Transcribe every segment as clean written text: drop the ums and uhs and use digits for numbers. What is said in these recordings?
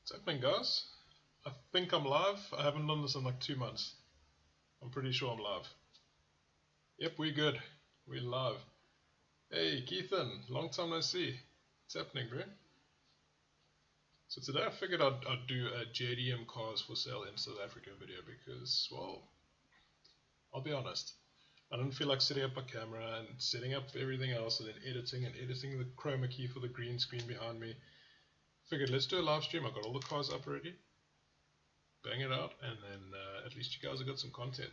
What's happening, guys? I think I'm live. I haven't done this in like 2 months. I'm pretty sure I'm live. Yep, we good. We live. Hey, Keithan, long time no see. What's happening, bro? So today I figured I'd do a JDM cars for sale in South Africa video because, well, I'll be honest. I didn't feel like setting up my camera and setting up everything else and then editing the chroma key for the green screen behind me. Figured let's do a live stream. I got all the cars up already. Bang it out, and then at least you guys have got some content.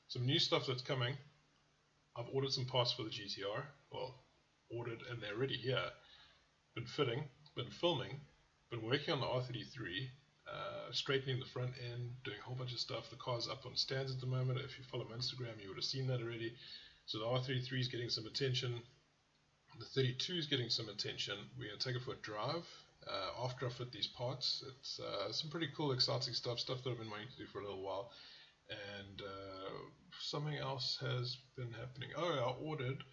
Some new stuff that's coming. I've ordered some parts for the GTR. Well, ordered and they're already here. Been fitting, been filming, been working on the R33, straightening the front end, doing a whole bunch of stuff. The car's up on stands at the moment. If you follow my Instagram, you would have seen that already. So the R33 is getting some attention. The 32 is getting some attention. We're going to take it for a drive. After I fit these parts, it's some pretty cool, exciting stuff that I've been waiting to do for a little while. And something else has been happening. Oh, I ordered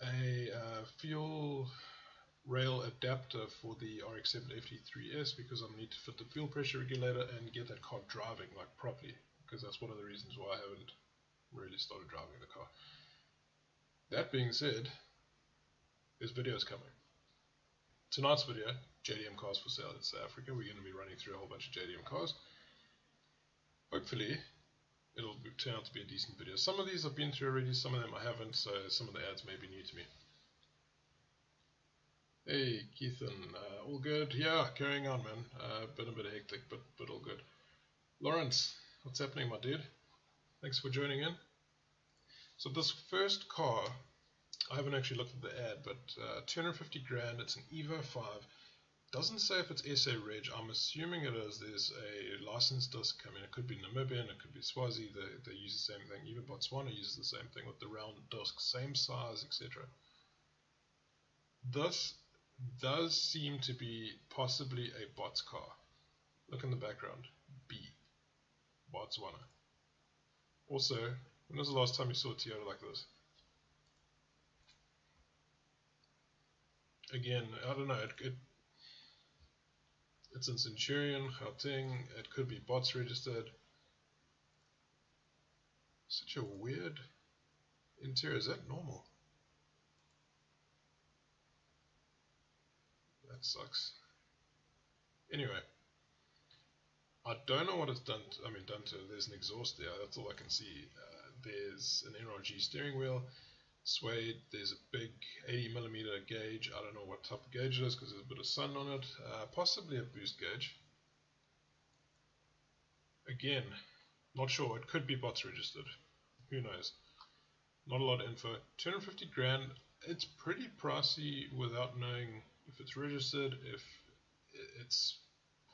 a fuel rail adapter for the RX7's FT3S because I need to fit the fuel pressure regulator and get that car driving like properly, because that's one of the reasons why I haven't really started driving the car. That being said, this video is coming. Tonight's video, JDM cars for sale in South Africa. We're going to be running through a whole bunch of JDM cars. Hopefully, it'll turn out to be a decent video. Some of these I've been through already, some of them I haven't, so some of the ads may be new to me. Hey, Keithan, all good? Yeah, carrying on, man. Been a bit hectic, but all good. Lawrence, what's happening, my dude? Thanks for joining in. So this first car, I haven't actually looked at the ad, but 250 grand, it's an Evo V. Doesn't say if it's SA reg. I'm assuming it is. There's a license disc. I mean, it could be Namibian, it could be Swazi. They use the same thing. Even Botswana uses the same thing with the round disc, same size, etc. This does seem to be possibly a Bots car. Look in the background. B. Botswana. Also, when was the last time you saw a Toyota like this? Again, I don't know, it's in Centurion, Gauteng, it could be bots registered. Such a weird interior. Is that normal? That sucks. Anyway, I don't know what it's done to, done to it. There's an exhaust there, that's all I can see. There's an NRG steering wheel. Suede, there's a big 80mm gauge. I don't know what type of gauge it is because there's a bit of sun on it. Possibly a boost gauge. Again, not sure. It could be bots registered. Who knows? Not a lot of info. 250 grand. It's pretty pricey without knowing if it's registered, if it's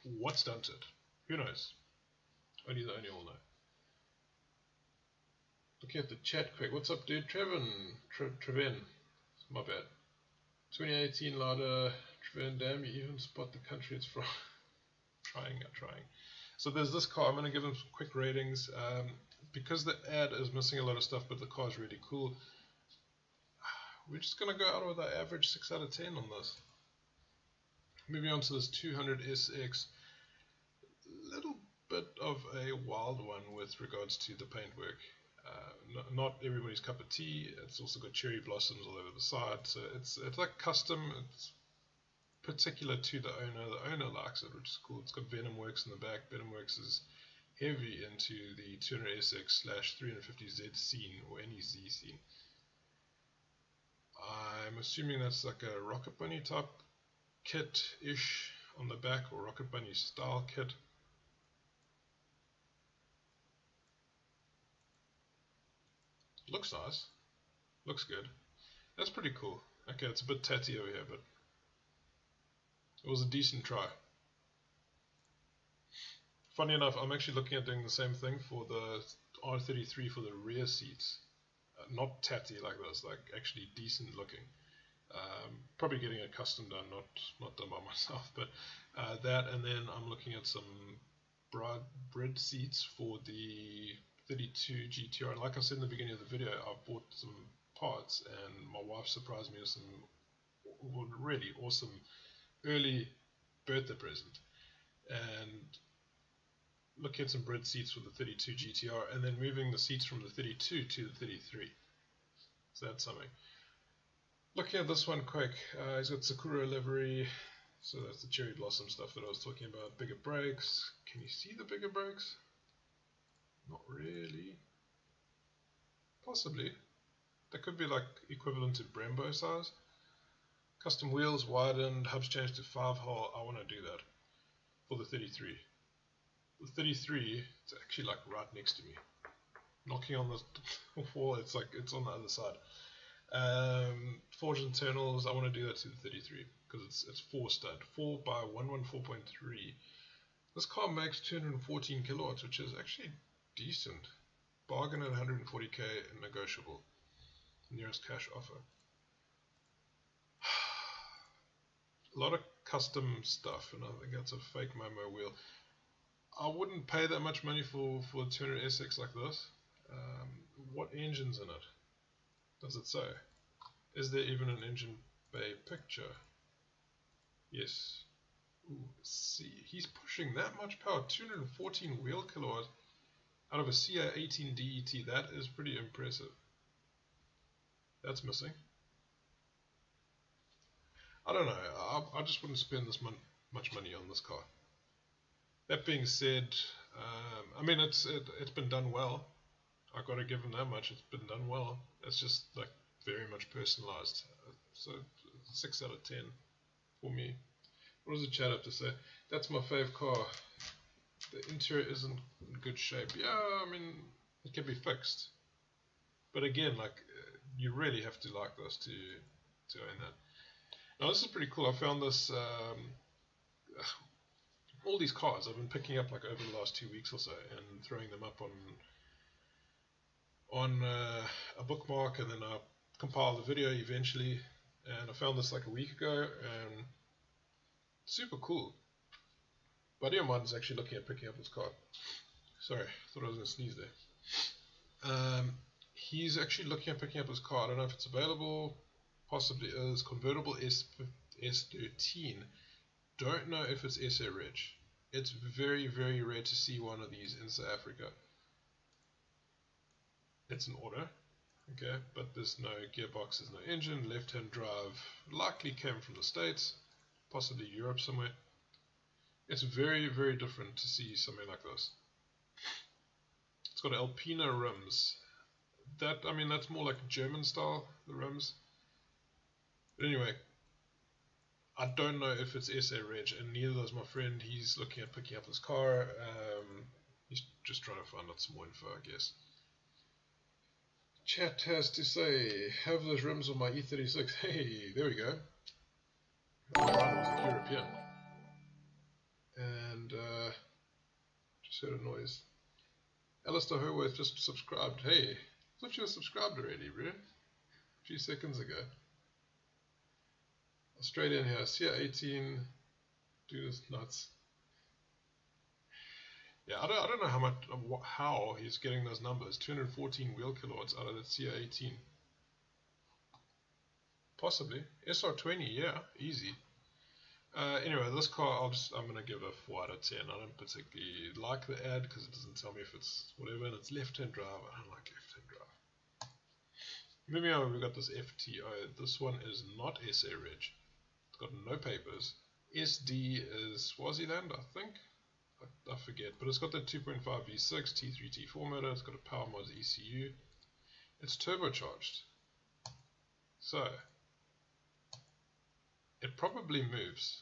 what's done to it. Who knows? Only the only will know. Looking at the chat quick. What's up, dude? Treven. My bad. 2018 Lada. Treven, damn, you even spot the country it's from. trying. So there's this car. I'm going to give them some quick ratings. Because the ad is missing a lot of stuff, but the car is really cool. We're just going to go out with our average 6 out of 10 on this. Moving on to this 200 SX. Little bit of a wild one with regards to the paintwork. Not everybody's cup of tea. It's also got cherry blossoms all over the side, so it's like custom. It's particular to the owner. The owner likes it, which is cool. It's got Venom Works in the back. Venom Works is heavy into the 200 SX/350Z scene, or any Z scene. I'm assuming that's like a Rocket Bunny type kit-ish on the back, or Rocket Bunny style kit. Looks nice. Looks good. That's pretty cool. Okay, it's a bit tatty over here, but it was a decent try. Funny enough, I'm actually looking at doing the same thing for the R33 for the rear seats. Not tatty like this, like actually decent looking. Probably getting it custom done, not done by myself, but that, and then I'm looking at some bread seats for the 32 GTR. Like I said in the beginning of the video, I bought some parts and my wife surprised me with some really awesome early birthday present. and looking at some bread seats for the 32 GTR, and then moving the seats from the 32 to the 33. So that's something. Looking at this one quick, he's got Sakura livery, so that's the cherry blossom stuff that I was talking about. Bigger brakes. Can you see the bigger brakes? Not really. Possibly. That could be like equivalent to Brembo size. Custom wheels widened, hubs changed to 5-hole. I want to do that for the 33. The 33, it's actually like right next to me. Knocking on the wall, it's like it's on the other side. Forged internals, I want to do that to the 33 because it's 4 stud, 4 by 114.3. This car makes 214 kilowatts, which is actually decent. Bargain at 140k and negotiable. Nearest cash offer. A lot of custom stuff, and I think that's a fake Momo wheel. I wouldn't pay that much money for a 200 SX like this. What engine's in it? Does it say? Is there even an engine bay picture? Yes. Ooh, see, he's pushing that much power, 214 wheel kilowatts out of a CA18 DET. That is pretty impressive. That's missing. I don't know. I just wouldn't spend this much money on this car. That being said, I mean it's been done well. I got to give him that much. It's been done well. It's just like very much personalized. So 6 out of 10 for me. What does the chat have to say? That's my fave car. The interior isn't in good shape. Yeah, I mean it can be fixed. But again, like you really have to like this to own that. Now this is pretty cool. I found this. All these cars I've been picking up like over the last 2 weeks or so and throwing them up on a bookmark, and then I compiled the video eventually, and I found this like a week ago, and super cool. Buddy of mine is actually looking at picking up this car. Sorry, thought I was going to sneeze there. He's actually looking at picking up his car. I don't know if it's available, possibly is. Convertible S13. Don't know if it's SA Reg. It's very, very rare to see one of these in South Africa. It's an order, okay, but there's no gearbox, there's no engine, left-hand drive, likely came from the States, possibly Europe somewhere. It's very, very different to see something like this. It's got Alpina rims. That, I mean, that's more like German style, the rims. But anyway, I don't know if it's SA Reg, and neither does my friend. He's looking at picking up his car. He's just trying to find out some more info, I guess. Chat has to say, have those rims on my E36. Hey, there we go. Oh, right, it was like European. And just heard a noise. Alistair Herworth just subscribed. Hey, I thought you were subscribed already, bro. A few seconds ago. Australian here, CR18. Dude is nuts. Yeah, I don't know how he's getting those numbers. 214 wheel kilowatts out of that CR18. Possibly. SR20, yeah, easy. Anyway, this car, I'm going to give a 4 out of 10. I don't particularly like the ad because it doesn't tell me if it's whatever, and it's left-hand drive. I don't like left-hand drive. Moving on, we've got this FTO. This one is not SA Reg. It's got no papers. SD is Swaziland, I think. I forget, but it's got the 2.5 V6 T3 T4 motor. It's got a power mods ECU. It's turbocharged, so it probably moves.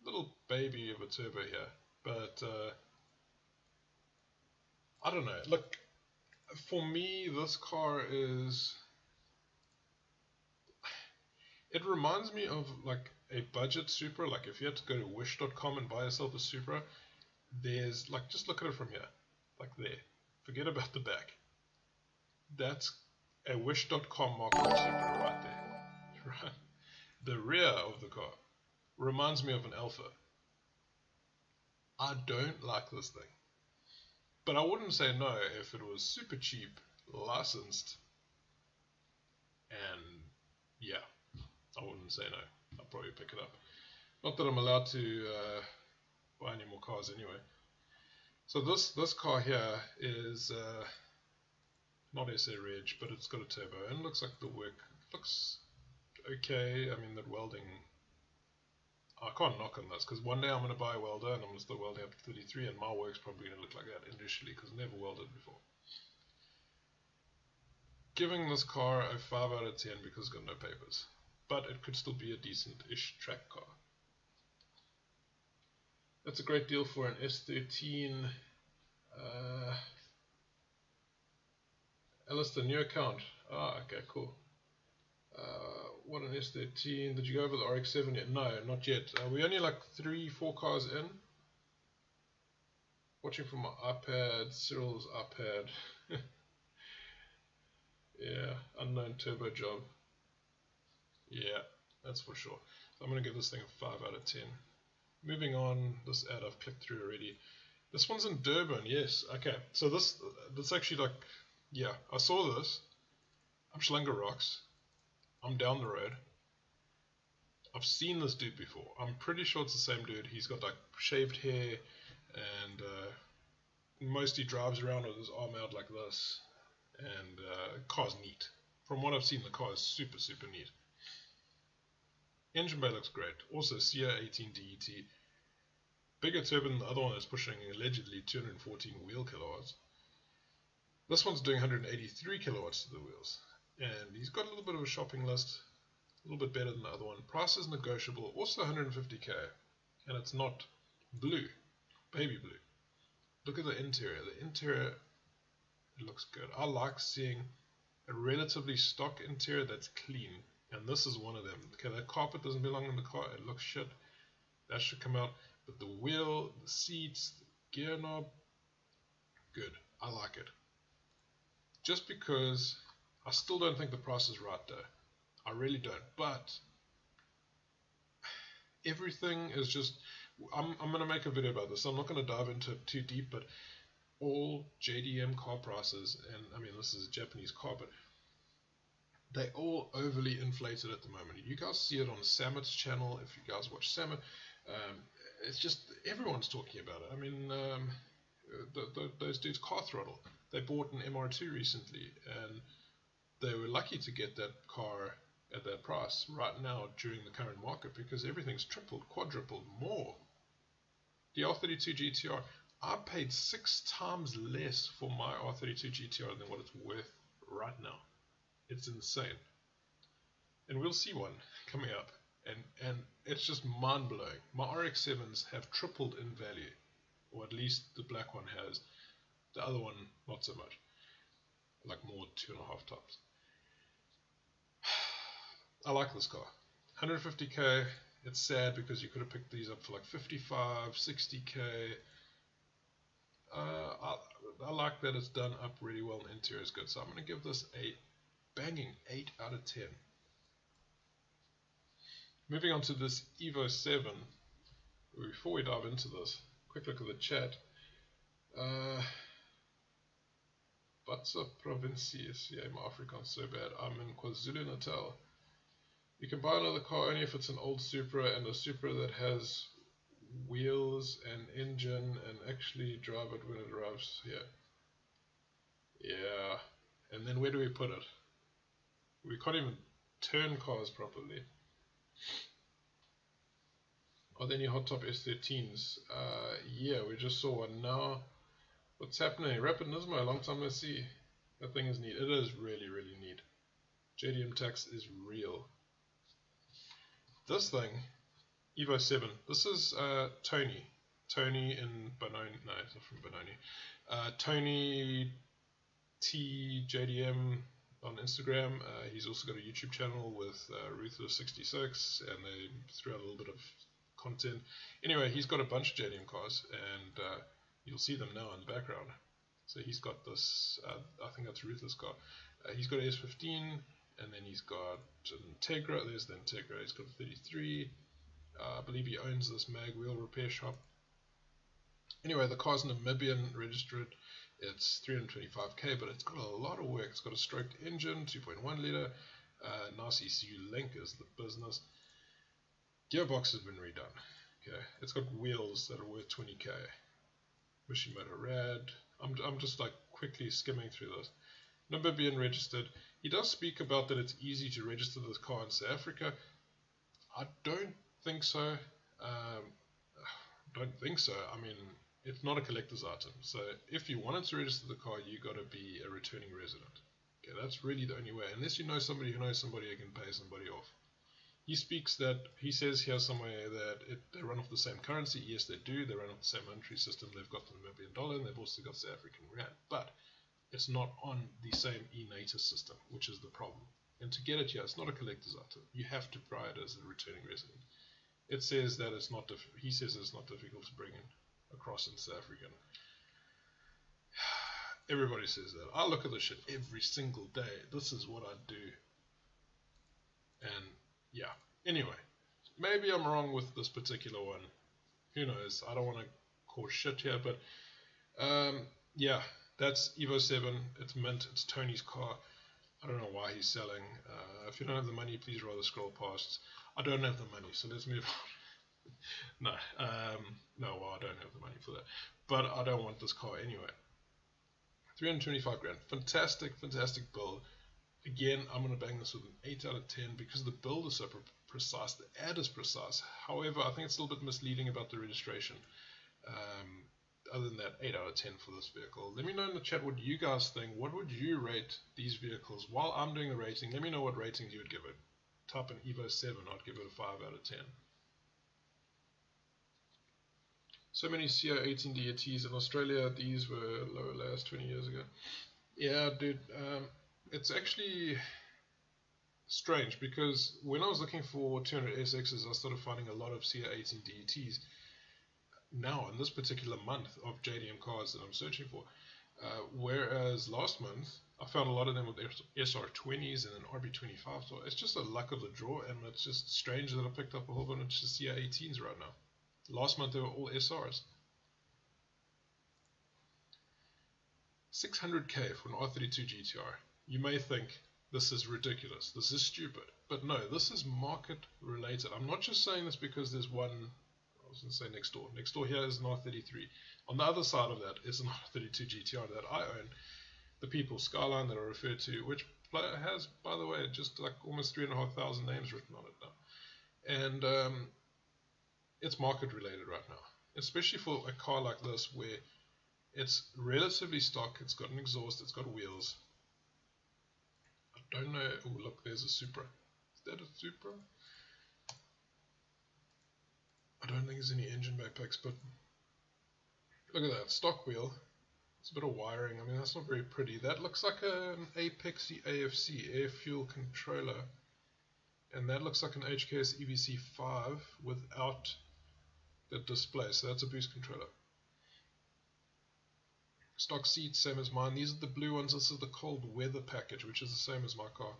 Little baby of a turbo here, but I don't know. Look, for me, this car is. It reminds me of like a budget Supra. Like if you had to go to wish.com and buy yourself a Supra, there's like, just look at it from here, like there. Forget about the back. That's a wish.com Mark I Supra right there. Right. The rear of the car reminds me of an Alpha. I don't like this thing, but I wouldn't say no if it was super cheap, licensed, and yeah, I wouldn't say no. I'll probably pick it up. Not that I'm allowed to buy any more cars anyway. So this car here is not SA Reg, but it's got a turbo, and it looks like the work looks okay. I mean, that welding, I can't knock on this, because one day I'm going to buy a welder and I'm going to start welding up to 33, and my work's probably going to look like that initially because I've never welded before. Giving this car a 5 out of 10 because it's got no papers, but it could still be a decent-ish track car. That's a great deal for an S13. Alistair, new account. Ah, okay, cool. What an S13. Did you go over the RX7 yet? No, not yet. We're only like 3-4 cars in. Watching from my iPad, Cyril's iPad. Yeah, unknown turbo job. Yeah, that's for sure. So I'm going to give this thing a 5 out of 10. Moving on, this ad I've clicked through already. This one's in Durban, yes. Okay, so this actually like, yeah, I saw this. I'm Schlinger Rocks. I'm down the road. I've seen this dude before. I'm pretty sure it's the same dude. He's got like shaved hair and mostly drives around with his arm out like this. And car's neat. From what I've seen, the car is super, super neat. Engine bay looks great. Also, Cia 18 DET. Bigger turbo than the other one that's pushing allegedly 214 wheel kilowatts. This one's doing 183 kilowatts to the wheels. And he's got a little bit of a shopping list. A little bit better than the other one. Price is negotiable. Also 150k. And it's not blue. Baby blue. Look at the interior. The interior, it looks good. I like seeing a relatively stock interior that's clean. And this is one of them. Okay, that carpet doesn't belong in the car. It looks shit. That should come out. But the wheel, the seats, the gear knob, good. I like it. Just because I still don't think the price is right though. I really don't. But everything is just, I'm going to make a video about this. I'm not going to dive into it too deep, but all JDM car prices, and I mean this is a Japanese car, but they're all overly inflated at the moment. You guys see it on Samit's channel if you guys watch Samit. It's just, everyone's talking about it. I mean, those dudes, Car Throttle, they bought an MR2 recently, and they were lucky to get that car at that price right now during the current market because everything's tripled, quadrupled, more. The R32 GTR, I paid 6 times less for my R32 GTR than what it's worth right now. It's insane. And we'll see one coming up. And it's just mind-blowing. My RX7's have tripled in value. Or at least the black one has. The other one, not so much. Like more 2.5 times. I like this car. 150k. It's sad because you could have picked these up for like 55, 60k. I like that it's done up really well and the interior is good. So I'm going to give this a banging 8 out of 10. Moving on to this Evo VII. Before we dive into this, quick look at the chat. Batsa Provincies. Yeah, my Afrikaans so bad. I'm in KwaZulu Natal. You can buy another car only if it's an old Supra and a Supra that has wheels and engine and actually drive it when it arrives here. Yeah. And then where do we put it? We can't even turn cars properly. Are there any hot top S13s? Yeah, we just saw one now. What's happening? Rapid Nismo, long time no see. That thing is neat. It is really, really neat. JDM tax is real. This thing, Evo VII, this is Tony. Tony in Benoni. No, it's not from Benoni. Tony T JDM on Instagram. He's also got a YouTube channel with Ruthless66, and they threw out a little bit of content. Anyway, he's got a bunch of JDM cars, and you'll see them now in the background. So he's got this, I think that's Ruthless car. He's got an S15, and then he's got an Integra. There's the Integra. He's got a 33. I believe he owns this mag wheel repair shop. Anyway, the car's Namibian registered. It's 325k, but it's got a lot of work. It's got a stroked engine, 2.1 litre. Nice ECU link is the business. Gearbox has been redone. Okay, it's got wheels that are worth 20k. Mishimoto Rad. I'm just like quickly skimming through this. Number being registered. He does speak about that it's easy to register this car in South Africa. I don't think so. Don't think so. I mean, it's not a collector's item. So if you wanted to register the car, you got to be a returning resident. Okay, that's really the only way. Unless you know somebody who knows somebody who can pay somebody off. He speaks that, he says here somewhere that they run off the same currency. Yes, they do. They run off the same monetary system. They've got the Namibian dollar and they've also got South African rand. But it's not on the same e-natus system, which is the problem. And to get it here, it's not a collector's item. You have to buy it as a returning resident. It says that it's not, he says it's not difficult to bring in across in South African. Everybody says that. I look at this shit every single day. This is what I do. And yeah, anyway, maybe I'm wrong with this particular one. Who knows? I don't want to cause shit here, but yeah, that's Evo VII. It's mint. It's Tony's car. I don't know why he's selling. If you don't have the money, please rather scroll past. I don't have the money, so let's move on. No, well, I don't have the money for that. But I don't want this car anyway. 325 grand. Fantastic, fantastic build. Again, I'm going to bang this with an 8 out of 10 because the build is so precise, the ad is precise. However, I think it's still a bit misleading about the registration. Other than that, 8 out of 10 for this vehicle. Let me know in the chat what you guys think. What would you rate these vehicles? While I'm doing the rating, let me know what ratings you would give it. Type in Evo VII, I'd give it a 5 out of 10. So many CO18 DATs in Australia. These were lower last 20 years ago. Yeah, dude. It's actually strange because when I was looking for 200 SXs, I started finding a lot of CO18 DATs. Now, in this particular month of JDM cars that I'm searching for, whereas last month I found a lot of them with SR20s and an RB25. So it's just a luck of the draw, and it's just strange that I picked up a whole bunch of CO18s right now. Last month they were all SRs. 600k for an R32 GTR. You may think this is ridiculous, this is stupid, but no, this is market related. I'm not just saying this because there's one, I was going to say next door. Next door here is an R33. On the other side of that is an R32 GTR that I own, the People Skyline that I refer to, which has, by the way, just like almost 3,500 names written on it now. And it's market related right now, especially for a car like this where it's relatively stock, it's got an exhaust, it's got wheels. I don't know, oh look, there's a Supra. Is that a Supra? I don't think there's any engine bay picks, but look at that, stock wheel. It's a bit of wiring, I mean that's not very pretty. That looks like an Apexy AFC, air fuel controller. And that looks like an HKS EVC5 without the display, so that's a boost controller. Stock seats, same as mine. These are the blue ones. This is the cold weather package, which is the same as my car.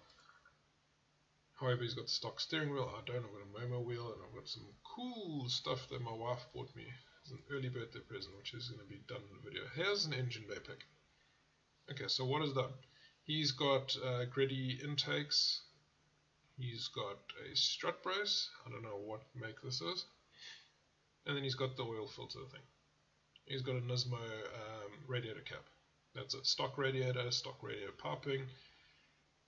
However, he's got the stock steering wheel. I don't. I've got a Momo wheel, and I've got some cool stuff that my wife bought me. It's an early birthday present, which is going to be done in the video. Here's an engine bay pick. Okay, so what is that? He's got gritty intakes. He's got a strut brace. I don't know what make this is. And then he's got the oil filter thing. He's got a Nismo radiator cap. That's it. Stock radiator piping.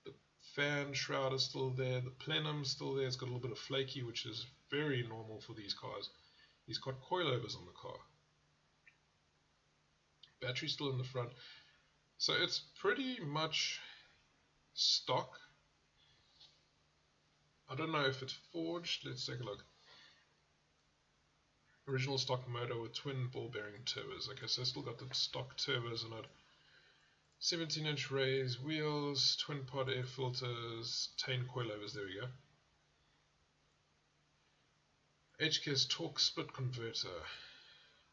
The fan shroud is still there. The plenum's still there. It's got a little bit of flaky, which is very normal for these cars. He's got coilovers on the car. Battery's still in the front. So it's pretty much stock. I don't know if it's forged. Let's take a look. Original stock motor with twin ball bearing turbos. Okay, so I still got the stock turbos in it. 17-inch raised wheels, twin pod air filters, Tane coilovers, there we go. HKS torque split converter.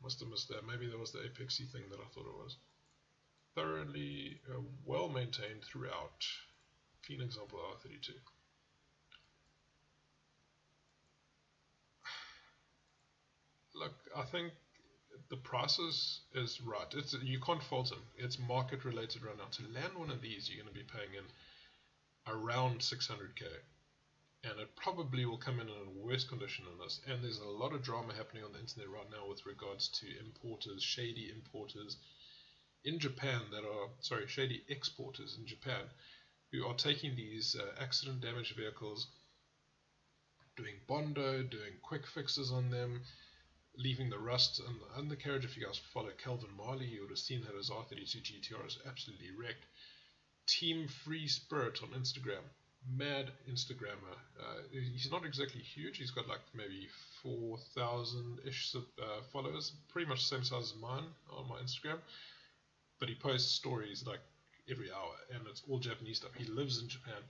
Must have missed that. Maybe that was the Apexy thing that I thought it was. Thoroughly well maintained throughout. Clean example R32. Look, I think the prices is right. You can't fault them. It's market related right now. To land one of these, you're going to be paying in around 600k. and it probably will come in a worse condition than this. And there's a lot of drama happening on the internet right now with regards to importers, shady importers in Japan that are, sorry, shady exporters in Japan who are taking these accident damaged vehicles, doing bondo, doing quick fixes on them, leaving the rust and the undercarriage. If you guys follow Calvin Marley, you would have seen that his R32 GTR is absolutely wrecked. Team Free Spirit on Instagram, mad Instagrammer. He's not exactly huge, he's got like maybe 4,000-ish followers, pretty much the same size as mine on my Instagram, but he posts stories like every hour, and it's all Japanese stuff. He lives in Japan.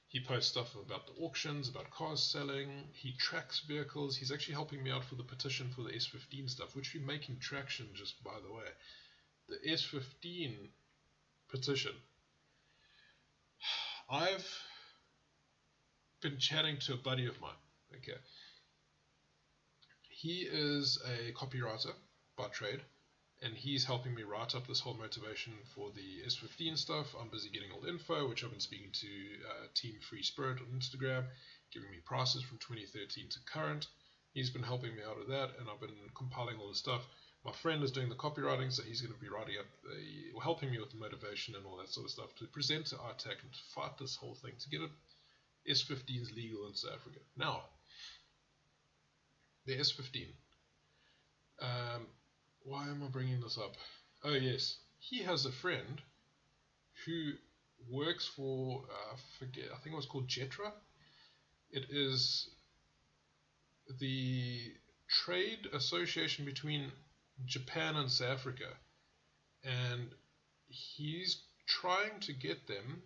He posts stuff about the auctions, about cars selling. He tracks vehicles. He's actually helping me out for the petition for the S15 stuff, which we're making traction, just by the way. The S15 petition. I've been chatting to a buddy of mine. Okay. He is a copywriter by trade, and he's helping me write up this whole motivation for the S15 stuff. I'm busy getting all the info, which I've been speaking to Team Free Spirit on Instagram, giving me prices from 2013 to current. He's been helping me out with that, and I've been compiling all the stuff. My friend is doing the copywriting, so he's going to be writing up helping me with the motivation and all that sort of stuff to present to ITAC and to fight this whole thing to get S15s legal in South Africa. Now, the S15. Why am I bringing this up? Oh yes, he has a friend who works for, I think it was called Jetra. It is the trade association between Japan and South Africa, and he's trying to get them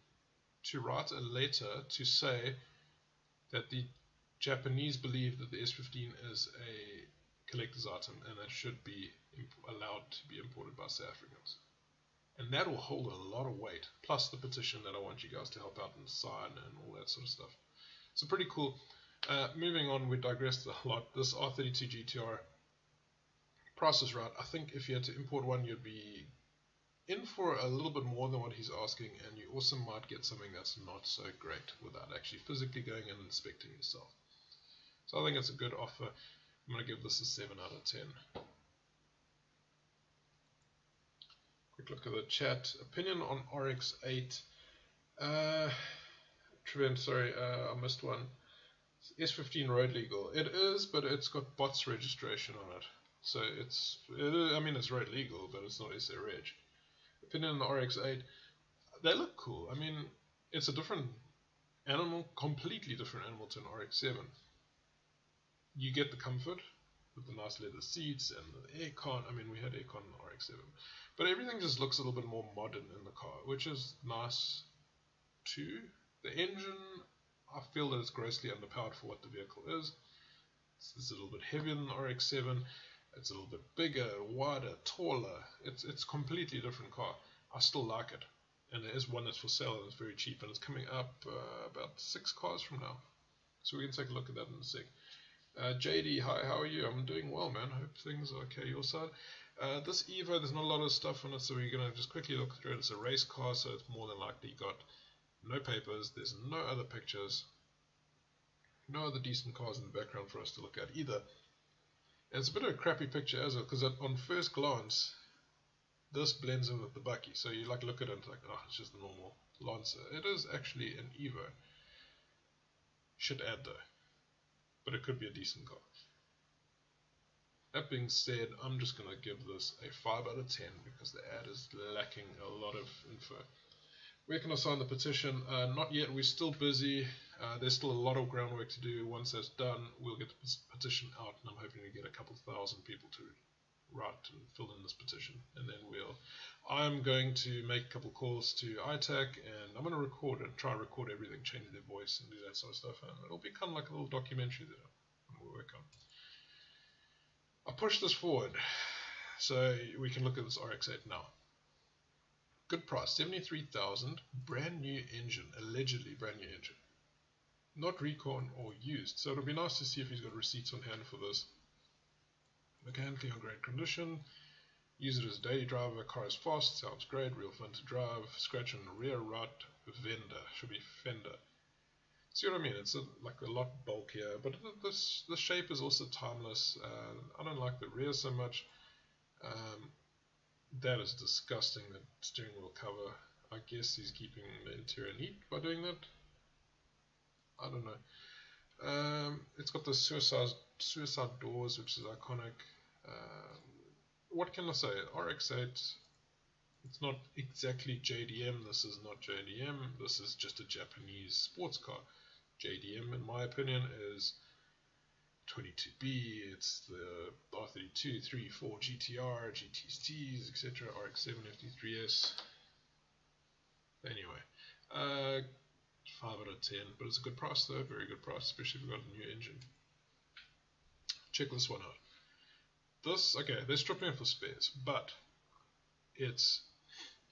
to write a letter to say that the Japanese believe that the S15 is a collector's item and it should be allowed to be imported by South Africans. And that will hold a lot of weight, plus the petition that I want you guys to help out and sign and all that sort of stuff. So pretty cool. Moving on, we digressed a lot. This R32 GTR, price is right. I think if you had to import one, you'd be in for a little bit more than what he's asking, and you also might get something that's not so great without actually physically going and inspecting yourself. So I think it's a good offer. I'm going to give this a 7 out of 10. Quick look at the chat. Opinion on RX8. Trevin, sorry, I missed one. S15 road legal. It is, but it's got bots registration on it. So I mean, it's road legal, but it's not SA Reg. Opinion on the RX8. They look cool. I mean, it's a different animal, completely different animal to an RX7. You get the comfort with the nice leather seats and the aircon. I mean, we had aircon in the RX7. But everything just looks a little bit more modern in the car, which is nice too. The engine, I feel that it's grossly underpowered for what the vehicle is. It's a little bit heavier than the RX7. It's a little bit bigger, wider, taller. It's a completely different car. I still like it. And there is one that's for sale and it's very cheap. And it's coming up about 6 cars from now. So we can take a look at that in a sec. JD, hi, how are you? I'm doing well, man. Hope things are okay your side. This Evo, there's not a lot of stuff on it, so we're going to just quickly look through it. It's a race car, so it's more than likely got no papers. There's no other pictures. No other decent cars in the background for us to look at either. And it's a bit of a crappy picture as well, because on first glance, this blends in with the Bucky. So you like look at it and it's like, oh, it's just a normal Lancer. It is actually an Evo. Should add though. But it could be a decent car. That being said, I'm just going to give this a 5 out of 10 because the ad is lacking a lot of info. Where can I sign the petition? Not yet, we're still busy. There's still a lot of groundwork to do. Once that's done, we'll get the petition out, and I'm hoping to get a couple thousand people to write and fill in this petition. And then I'm going to make a couple calls to ITAC, and I'm going to record and try and record everything, change their voice and do that sort of stuff. And it'll be kind of like a little documentary that we'll work on. I'll push this forward so we can look at this RX8 now. Good price, 73,000, brand new engine, allegedly brand new engine. Not recon or used, so it'll be nice to see if he's got receipts on hand for this. Mechanically on great condition, use it as a daily driver, car is fast, sounds great, real fun to drive, scratch on the rear right fender, should be fender. See what I mean? It's like a lot bulkier, but the shape is also timeless. I don't like the rear so much. That is disgusting, the steering wheel cover. I guess he's keeping the interior neat by doing that. I don't know. It's got the suicide doors, which is iconic. What can I say? RX-8, it's not exactly JDM. This is not JDM. This is just a Japanese sports car. JDM, in my opinion, is 22B, it's the R32, 3, 4 GTR, GTCs, etc., RX7, FD3S. Anyway, 5 out of 10, but it's a good price though, very good price, especially if you've got a new engine. Check this one out. This, okay, they're stripping it for spares, but it's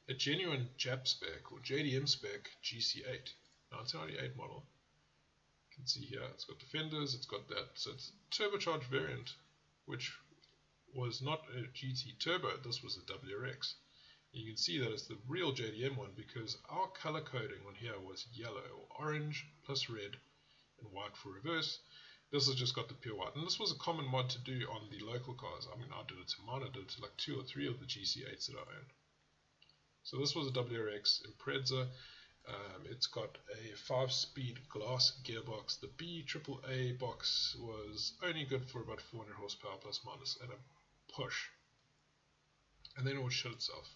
a genuine Jap spec or JDM spec GC8, 1998 model. You can see here, it's got the fenders, it's got that, so it's a turbocharged variant, which was not a GT turbo, this was a WRX. You can see that it's the real JDM one because our color coding on here was yellow or orange plus red and white for reverse. This has just got the pure white, and this was a common mod to do on the local cars. I mean, I did it to mine, I did it to like 2 or 3 of the GC8s that I own. So this was a WRX Impreza. It's got a 5-speed glass gearbox. The BAAA box was only good for about 400 horsepower plus minus at a push, and then it would shut itself.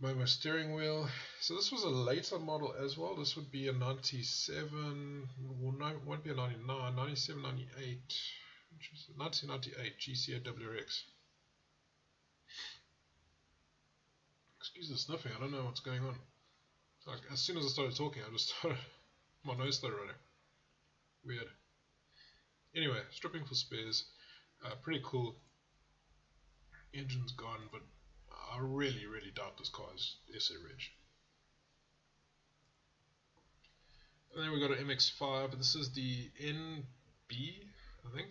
Momo steering wheel. So this was a later model as well. This would be a 97, well no, it won't be a 99, 97, 98, which is 1998 GC8 WRX. Excuse the sniffing, I don't know what's going on. Like, as soon as I started talking, my nose started running. Weird. Anyway, stripping for spares. Pretty cool. Engine's gone, but I really doubt this car is SA Reg. And then we got an MX-5. This is the NB, I think.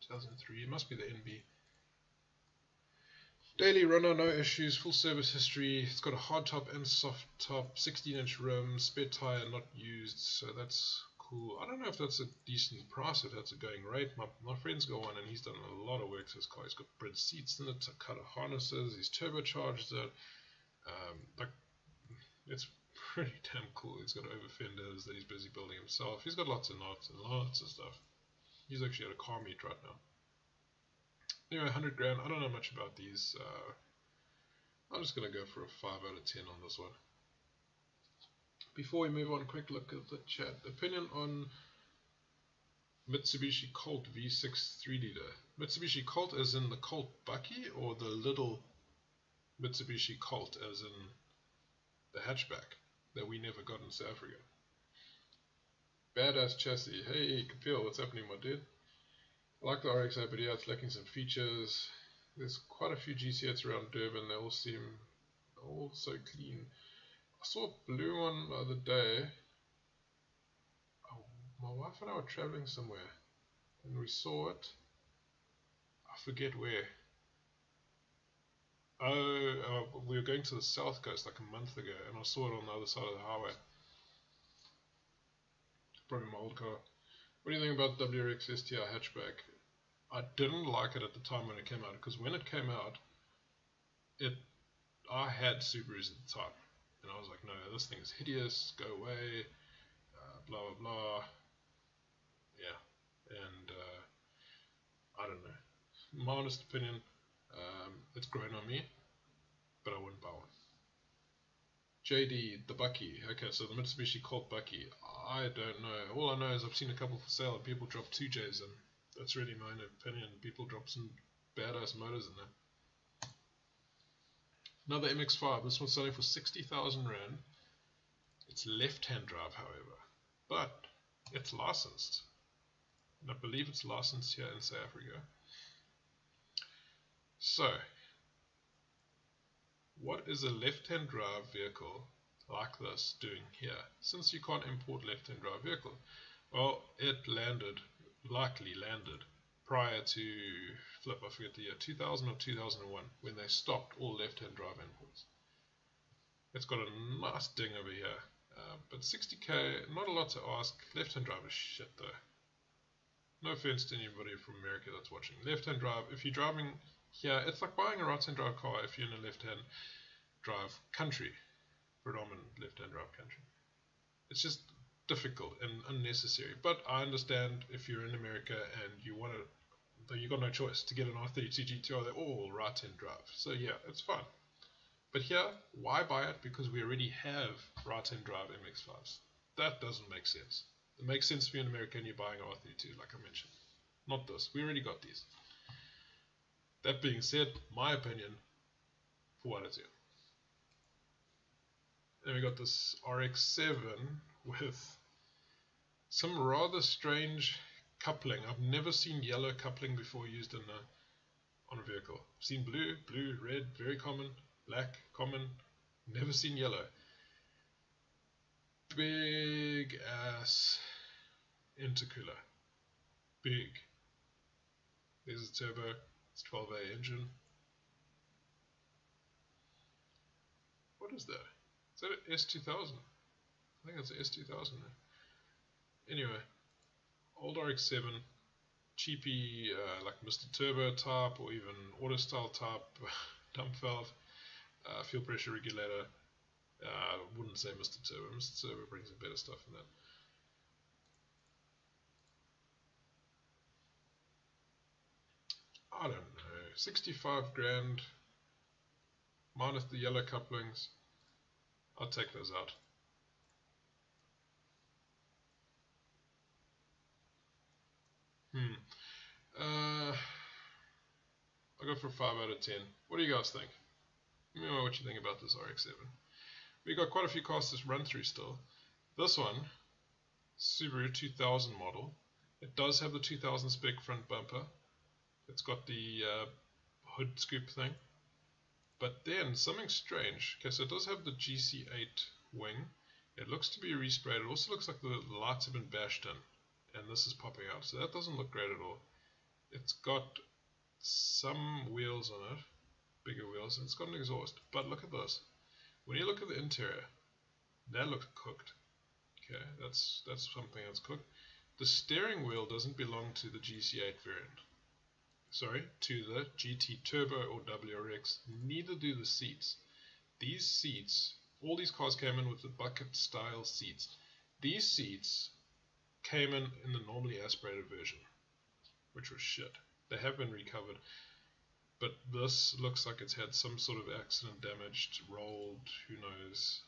2003. It must be the NB. Daily runner, no issues, full service history. It's got a hard top and soft top, 16-inch rims, spare tire not used, so that's cool. I don't know if that's a decent price, if that's a going rate. My friend's got one and he's done a lot of work to his car. He's got bridge seats in it, cut of harnesses, he's turbocharged it. Like, it's pretty damn cool. He's got over fenders that he's busy building himself. He's got lots and lots of stuff. He's actually at a car meet right now. Anyway, 100 grand. I don't know much about these. I'm just going to go for a 5 out of 10 on this one. Before we move on, a quick look at the chat. Opinion on Mitsubishi Colt V6 3-liter. Mitsubishi Colt as in the Colt Bucky, or the little Mitsubishi Colt as in the hatchback that we never got in South Africa? Badass chassis. Hey, Kapil, what's happening, my dude? I like the RX-8, but yeah, it's lacking some features. There's quite a few GC8s around Durban. They all seem all so clean. I saw a blue one the other day. Oh, my wife and I were traveling somewhere, and we saw it. I forget where. We were going to the south coast like a month ago, and I saw it on the other side of the highway. Probably my old car. What do you think about WRX STR hatchback? I didn't like it at the time when it came out, because when it came out, I had Subarus at the time, and I was like, no, this thing is hideous, go away, blah blah blah. Yeah, and I don't know. My honest opinion, it's grown on me, but I wouldn't buy one. JD, the Bucky. Okay, so the Mitsubishi Colt Bucky. I don't know. All I know is I've seen a couple for sale and people drop 2Js in. That's really my opinion. People drop some badass motors in there. Another MX-5. This one's selling for 60,000 Rand. It's left-hand drive, however. But it's licensed. And I believe it's licensed here in South Africa. So, what is a left-hand drive vehicle like this doing here, since you can't import left-hand drive vehicle? Well, it likely landed prior to, I forget the year, 2000 or 2001, when they stopped all left-hand drive imports. It's got a nice ding over here. But 60k, not a lot to ask. Left-hand drive is shit though. No offense to anybody from America that's watching. Left-hand drive, if you're driving here, it's like buying a right-hand drive car if you're in a left-hand drive country. Predominant left-hand drive country. It's just difficult and unnecessary. But I understand if you're in America and you want to, you got no choice to get an R32 GTR, they're all right-hand drive. So yeah, it's fine. But here, why buy it? Because we already have right-hand drive MX-5s. That doesn't make sense. It makes sense if you're in America and you're buying an R32, like I mentioned. Not this. We already got these. That being said, my opinion, for what it's worth. Then we got this RX7 with some rather strange coupling. I've never seen yellow coupling before used on a vehicle. I've seen blue, red, very common, black, common, never seen yellow. Big ass intercooler. Big. There's a turbo, it's 12A engine. What is that? Is that an S2000? I think it's an S2000. Anyway, old RX7, cheapy, like Mr. Turbo type or even auto style type, dump valve, fuel pressure regulator. I wouldn't say Mr. Turbo. Mr. Turbo brings in better stuff than that. I don't know, 65 grand minus the yellow couplings. I'll take those out. I'll go for 5 out of 10. What do you guys think? Let me know what you think about this RX-7. We got quite a few cars to run through still. This one, Subaru 2000 model. It does have the 2000 spec front bumper. It's got the hood scoop thing. But then, something strange. Okay, so it does have the GC8 wing. It looks to be resprayed. It also looks like the lights have been bashed in. And this is popping out. So that doesn't look great at all. It's got some wheels on it. Bigger wheels. And it's got an exhaust. But look at this. When you look at the interior, that looks cooked. Okay, that's something that's cooked. The steering wheel doesn't belong to the GC8 variant. Sorry, to the GT Turbo or WRX. Neither do the seats. These seats, all these cars came in with the bucket style seats. These seats came in the normally aspirated version, which was shit. They have been recovered, but this looks like it's had some sort of accident, damaged, rolled, who knows.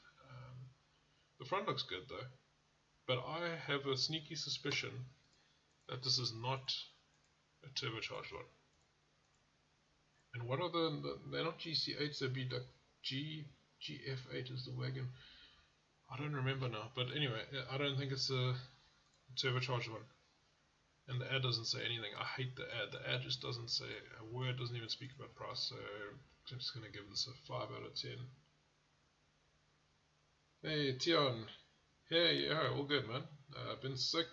The front looks good though, but I have a sneaky suspicion that this is not a turbocharged one. And what are they're not GC8s, they'd be like GF8 is the wagon. I don't remember now, but anyway, I don't think it's a turbocharged one. And the ad doesn't say anything. I hate the ad. The ad just doesn't say a word, doesn't even speak about price, so I'm just going to give this a 5 out of 10. Hey, Tion. Hey, yeah, all good, man. Been sick,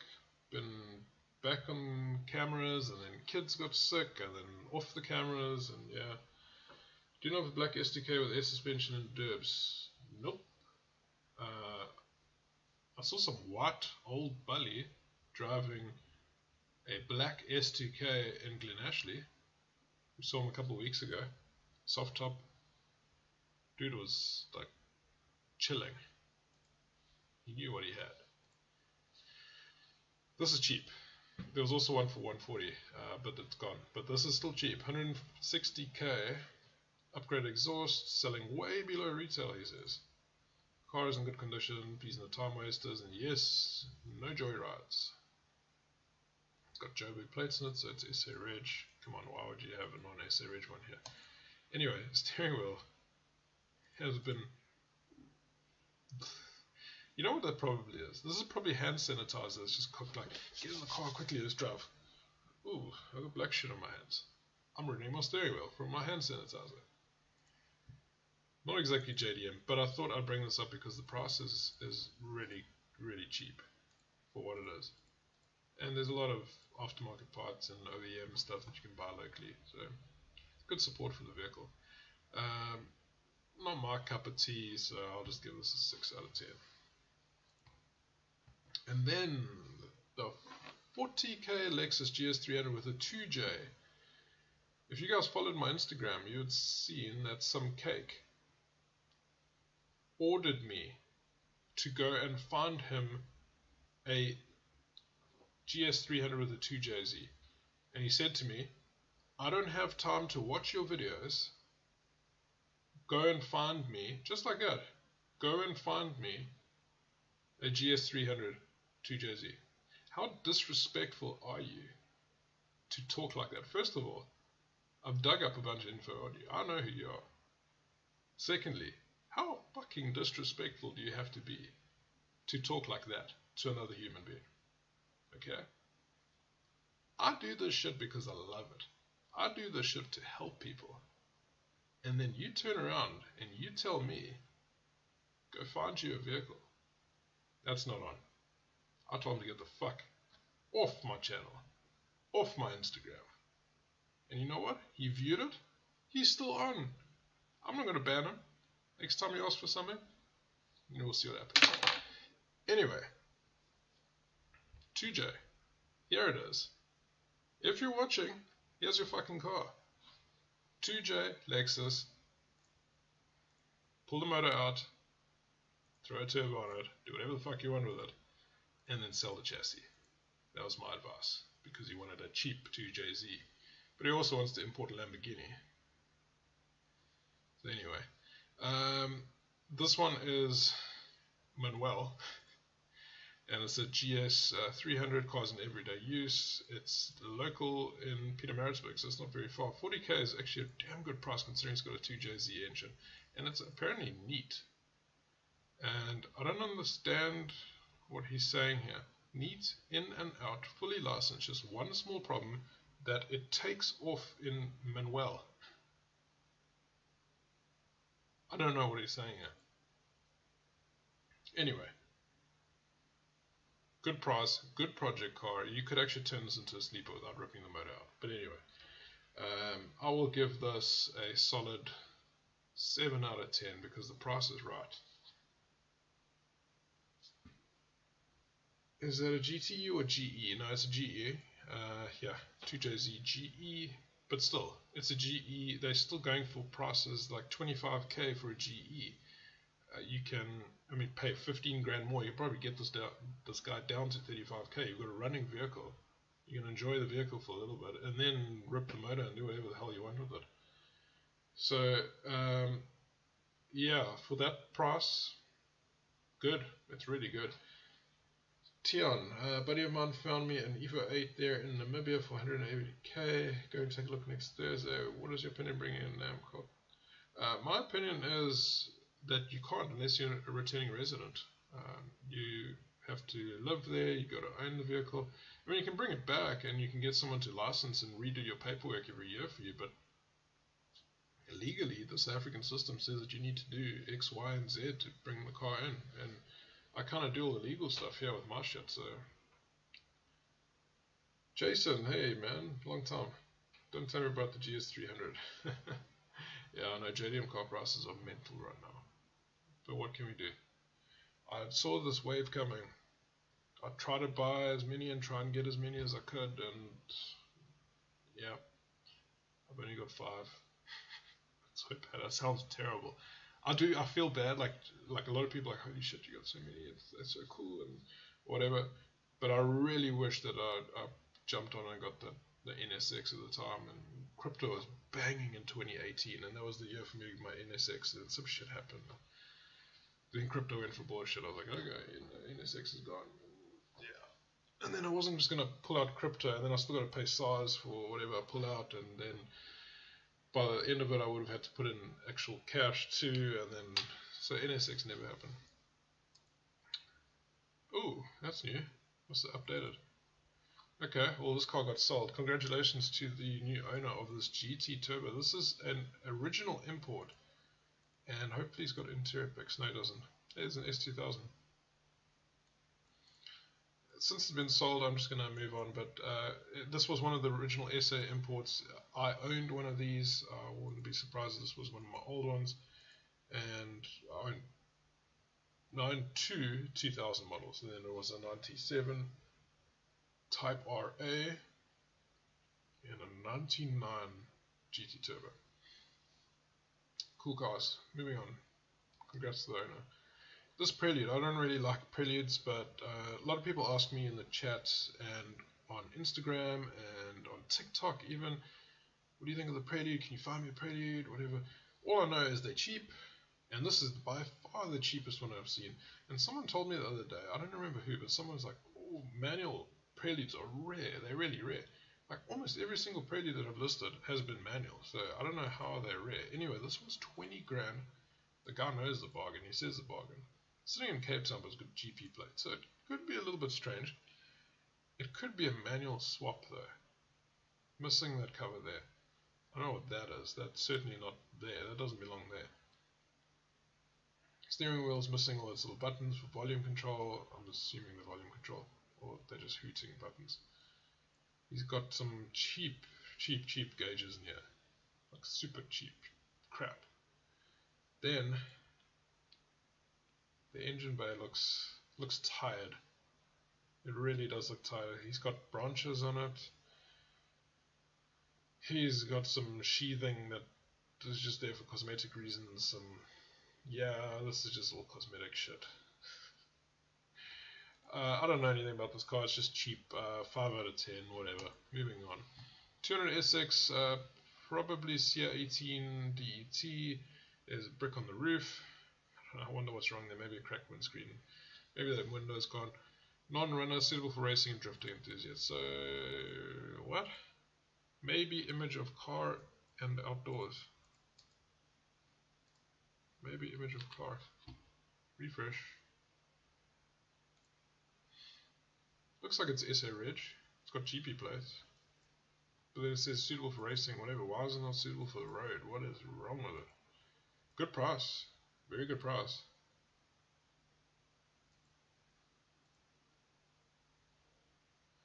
been back on cameras, and then kids got sick, and then off the cameras, and yeah. Do you know of a black STK with air suspension and derbs? Nope. I saw some white old bully driving a black S2K in Glenashley. We saw him a couple of weeks ago. Soft top. Dude was like chilling. He knew what he had. This is cheap. There was also one for 140, but it's gone. But this is still cheap. 160k. Upgrade exhaust. Selling way below retail, he says. Car is in good condition. Please no time wasters. And yes, no joyrides. It's got Joburg plates in it, so it's SA Reg. Come on, why would you have a non-SA Reg one here? Anyway, steering wheel has been... You know what that probably is? This is probably hand sanitizer. It's just cooked like, get in the car quickly, let's drive. Ooh, I got black shit on my hands. I'm renewing my steering wheel from my hand sanitizer. Not exactly JDM, but I thought I'd bring this up because the price is really, really cheap for what it is. And there's a lot of aftermarket parts and OEM stuff that you can buy locally, so good support for the vehicle. not my cup of tea, so I'll just give this a 6 out of 10. And then the 40k Lexus GS300 with a 2J. If you guys followed my Instagram, you would seen that some cake ordered me to go and find him a GS300 with a 2JZ. And he said to me, I don't have time to watch your videos. Go and find me, just like that, go and find me a GS300 2JZ. How disrespectful are you to talk like that? First of all, I've dug up a bunch of info on you. I know who you are. Secondly, how fucking disrespectful do you have to be to talk like that to another human being? Okay? I do this shit because I love it. I do this shit to help people. And then you turn around and you tell me, go find you a vehicle. That's not on. I told him to get the fuck off my channel, off my Instagram. And you know what? He viewed it. He's still on. I'm not going to ban him. Next time he asks for something, we'll see what happens. Anyway, 2J. Here it is. If you're watching, here's your fucking car. 2J Lexus. Pull the motor out. Throw a turbo on it. Do whatever the fuck you want with it. And then sell the chassis. That was my advice. Because he wanted a cheap 2JZ. But he also wants to import a Lamborghini. So anyway. This one is Manuel. And it's a GS300, cars in everyday use. It's local in Pietermaritzburg, so it's not very far. 40k is actually a damn good price considering it's got a 2JZ engine. And it's apparently neat. And I don't understand what he's saying here. Neat, in and out, fully licensed. Just one small problem, that it takes off in Manuel. I don't know what he's saying here. Anyway. Good price, good project car. You could actually turn this into a sleeper without ripping the motor out. But anyway, I will give this a solid 7 out of 10 because the price is right. Is that a GTU or GE? No, it's a GE. Yeah, 2JZ GE. But still, it's a GE. They're still going for prices like 25k for a GE. You can, pay 15 grand more. You probably get this guy down to 35k. You've got a running vehicle. You can enjoy the vehicle for a little bit, and then rip the motor and do whatever the hell you want with it. So, yeah, for that price, good. It's really good. Tion, a buddy of mine found me an Evo VIII there in Namibia for 180k. Go and take a look next Thursday. What is your opinion bringing in NAMCO? My opinion is that you can't unless you're a returning resident. You have to live there, you got to own the vehicle. You can bring it back and you can get someone to license and redo your paperwork every year for you, but legally the South African system says that you need to do X, Y, and Z to bring the car in, and I kind of do all the legal stuff here with my shit. So Jason, hey man, long time. Don't tell me about the GS300. Yeah, I know JDM car prices are mental right now. But what can we do? I saw this wave coming. I tried to buy as many and try and get as many as I could, and yeah, I've only got 5. It's so bad. That sounds terrible. I feel bad. Like a lot of people are like, holy shit, you got so many. It's so cool and whatever. But I really wish that I jumped on and got the NSX at the time, and crypto was banging in 2018, and that was the year for me with my NSX, and some shit happened. Then crypto went for bullshit. I was like, okay, NSX is gone. Yeah. And then I wasn't just going to pull out crypto, and then I still got to pay SARS for whatever I pull out, and then by the end of it I would have had to put in actual cash too, and then, so NSX never happened. Oh, that's new. Must have updated. Okay, well this car got sold. Congratulations to the new owner of this GT Turbo. This is an original import. And hopefully he's got interior pics. No, he doesn't. There's an S2000. Since it's been sold, I'm just going to move on. But this was one of the original SA imports. I owned one of these. I wouldn't be surprised if this was one of my old ones. and I own 92 2000 models, and then there was a 97 Type RA and a 99 GT Turbo. Cool cars. Moving on. Congrats to the owner. This Prelude, I don't really like Preludes, but a lot of people ask me in the chats and on Instagram and on TikTok even, what do you think of the Prelude? Can you find me a Prelude? Whatever. All I know is they're cheap, and this is by far the cheapest one I've seen. And someone told me the other day, I don't remember who, but someone was like, oh, manual Preludes are rare. They're really rare. Like almost every single Prelude that I've listed has been manual, so I don't know how they're rare. Anyway, this was 20 grand. The guy knows the bargain. He says the bargain. Sitting in Cape Town, but it's got GP plate, so it could be a little bit strange. It could be a manual swap though. Missing that cover there. I don't know what that is. That's certainly not there. That doesn't belong there. Steering wheel's missing all its little buttons for volume control. I'm assuming the volume control, or they're just hooting buttons. He's got some cheap gauges in here, like super cheap crap. Then the engine bay looks tired. It really does look tired. He's got branches on it. He's got some sheathing that is just there for cosmetic reasons. Yeah, this is just all cosmetic shit. I don't know anything about this car. It's just cheap. 5 out of 10, whatever. Moving on. 200 SX, probably CR18 DET. There's a brick on the roof. I wonder what's wrong there. Maybe a cracked windscreen. Maybe that window's gone. Non-runner, suitable for racing and drifting enthusiasts. So, what? Maybe image of car and outdoors. Maybe image of car. Refresh. Looks like it's SA Reg. It's got GP plates. But then it says suitable for racing, whatever. Why is it not suitable for the road? What is wrong with it? Good price. Very good price.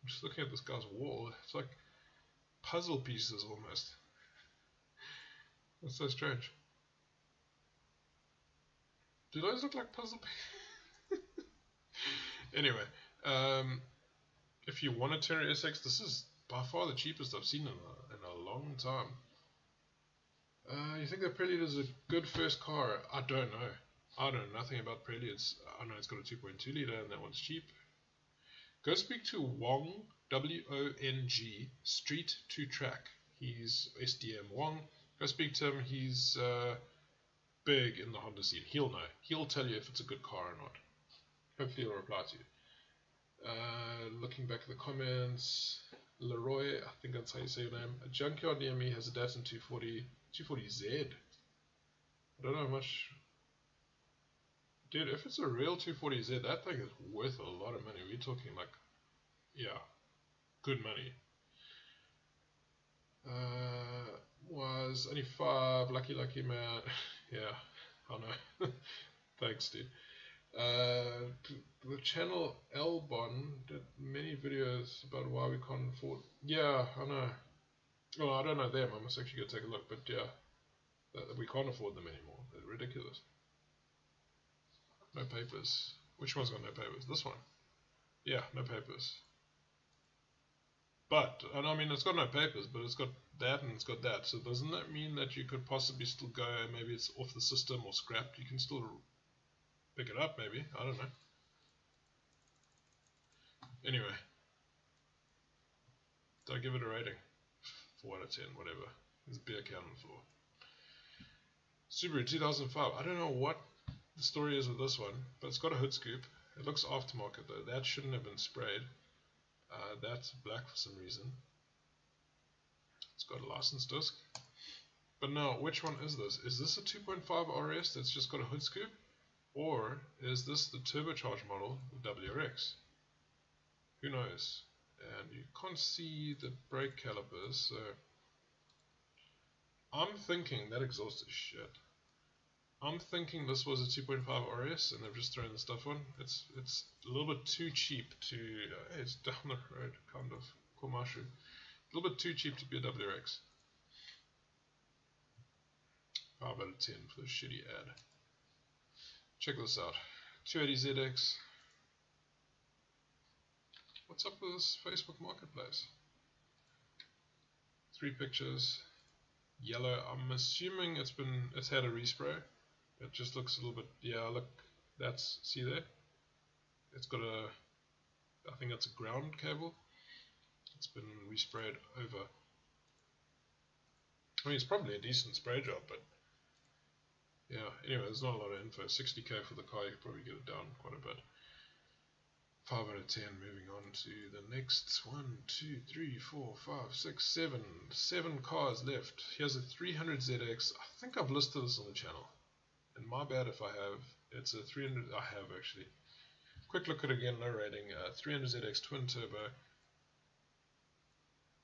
I'm just looking at this guy's wall. It's like puzzle pieces almost. That's so strange. Do those look like puzzle pieces? Anyway, if you want a 200 SX, this is by far the cheapest I've seen in a long time. You think that Prelude is a good first car? I don't know. I know nothing about Preludes. I know it's got a 2.2 litre and that one's cheap. Go speak to Wong, W-O-N-G, Street to Track. He's SDM Wong. Go speak to him. He's big in the Honda scene. He'll know. He'll tell you if it's a good car or not. Hopefully he'll reply to you. Looking back at the comments, Leroy, I think that's how you say your name. A junkyard near me has a Datsun 240Z. I don't know much. Dude, if it's a real 240Z, that thing is worth a lot of money. We're talking like, yeah, good money. Was only 5, lucky man. Yeah, I know. Thanks, dude. The channel Elbon did many videos about why we can't afford. Yeah, I know. Well, I don't know them. I must actually go take a look. But yeah, we can't afford them anymore. They're ridiculous. No papers. Which one's got no papers? This one. Yeah, no papers. But, and I mean, it's got no papers, but it's got that and it's got that. So doesn't that mean that you could possibly still go, maybe it's off the system or scrapped? You can still pick it up, maybe. I don't know. Anyway. Do I give it a rating? 4 out of 10, whatever. There's a beer can on the floor. Subaru 2005. I don't know what the story is with this one, but it's got a hood scoop. It looks aftermarket though. That shouldn't have been sprayed. That's black for some reason. It's got a license disc. But now, which one is this? Is this a 2.5 RS that's just got a hood scoop? Or is this the turbocharged model, the WRX? Who knows? And you can't see the brake calipers, so I'm thinking that exhaust is shit. I'm thinking this was a 2.5 RS and they've just thrown the stuff on. It's a little bit too cheap to, it's down the road, kind of, Komashu. A little bit too cheap to be a WRX. 5 out of 10 for the shitty ad. Check this out. 280ZX. What's up with this Facebook Marketplace? 3 pictures. Yellow. I'm assuming it's had a respray. It just looks a little bit. Yeah, look. See there? It's got I think that's a ground cable. It's been resprayed over. I mean, it's probably a decent spray job, but yeah. Anyway, there's not a lot of info. 60k for the car. You could probably get it down quite a bit. 5 out of 10. Moving on to the next 1, 2, 3, 4, 5, 6, 7. 7 cars left. Here's a 300ZX. I think I've listed this on the channel. And my bad if I have. It's a 300. I have actually. Quick look at it again. No rating. 300ZX twin turbo.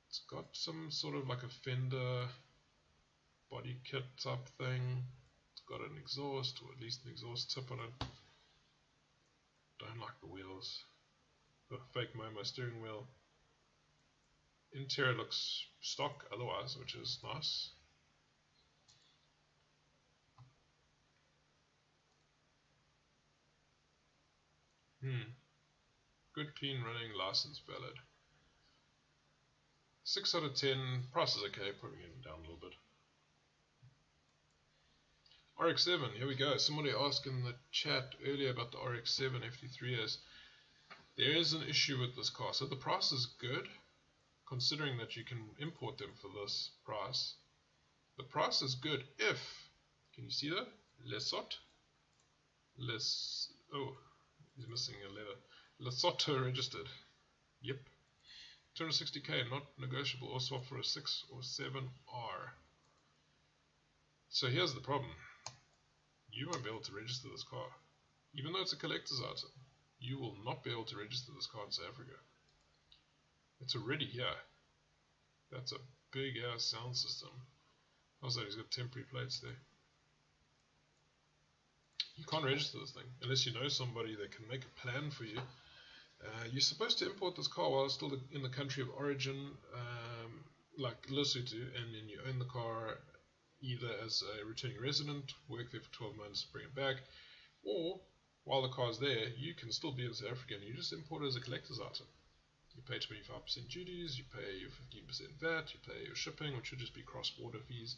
It's got some sort of like a fender body kit type thing. It's got an exhaust, or at least an exhaust tip on it. Don't like the wheels. Got a fake Momo steering wheel. Interior looks stock otherwise, which is nice. Good, clean running, license valid. 6 out of 10. Price is okay, putting it down a little bit. RX7, here we go. Somebody asked in the chat earlier about the RX7 FT3S. There is an issue with this car. So the price is good, considering that you can import them for this price. The price is good if, can you see that? Oh, he's missing a letter. Lesotho registered. Yep. 260k, not negotiable, or swap for a 6 or 7R. So here's the problem. You won't be able to register this car. Even though it's a collector's item, you will not be able to register this car in South Africa. It's already here. That's a big ass sound system. How's that? He's got temporary plates there. You can't register this thing unless you know somebody that can make a plan for you. You're supposed to import this car while it's still in the country of origin, like Lesotho, and then you own the car either as a returning resident, work there for 12 months, bring it back, or while the car's there, you can still be in South Africa and you just import it as a collector's item. You pay 25% duties, you pay your 15% VAT, you pay your shipping, which would just be cross-border fees,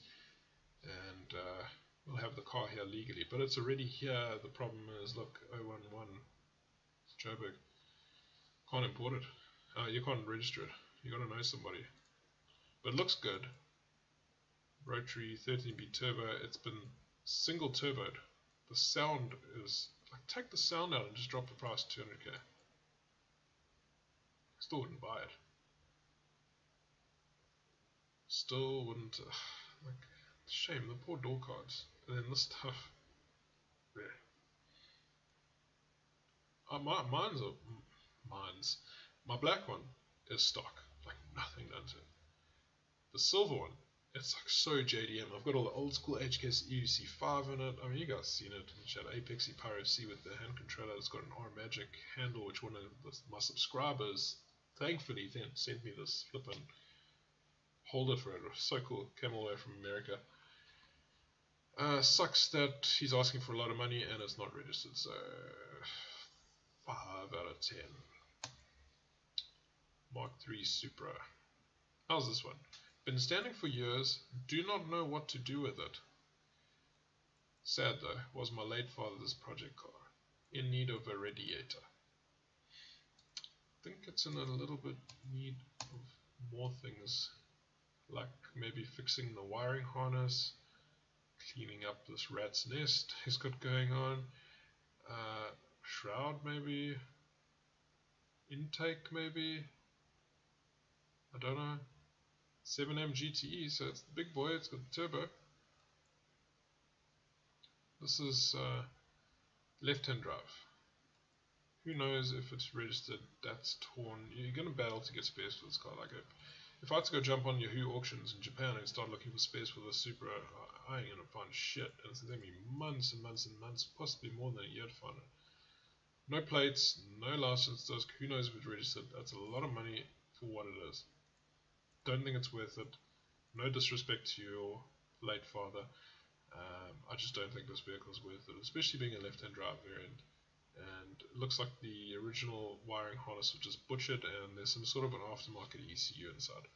and we'll have the car here legally. But it's already here. The problem is, look, 011 Joburg. Can't import it. You can't register it. You got to know somebody. But it looks good. Rotary 13B turbo. It's been single turboed. The sound is like, take the sound out and just drop the price to 200k. Still wouldn't buy it. Still wouldn't. Like, shame, the poor door cards. And then this stuff. Yeah. Mine's. My black one is stock. Like nothing done to it. The silver one, it's like so JDM. I've got all the old school HKS EUC5 in it. I mean, you guys seen it in the chat. Apexy Pyro C with the hand controller. It's got an R Magic handle, which one of my subscribers thankfully then sent me this flippin' holder for it. It was so cool. Came all the way from America. Sucks that he's asking for a lot of money and it's not registered. So 5 out of 10. Mark III Supra. How's this one? Been standing for years, do not know what to do with it. Sad though, was my late father's project car. In need of a radiator. I think it's in a little bit need of more things. Like maybe fixing the wiring harness, cleaning up this rat's nest he's got going on. Shroud maybe. Intake maybe. I don't know. 7M GTE, so it's the big boy, it's got the turbo. This is left-hand drive. Who knows if it's registered, that's torn. You're going to battle to get spares for this car. Like if I had to go jump on Yahoo auctions in Japan and start looking for spares for this Supra, I ain't going to find shit. And it's going to be months and months and months, possibly more than a year to find it. No plates, no license disc, who knows if it's registered. That's a lot of money for what it is. Don't think it's worth it. No disrespect to your late father. I just don't think this vehicle is worth it, especially being a left-hand drive variant. And it looks like the original wiring harness was just butchered, and there's some sort of an aftermarket ECU inside.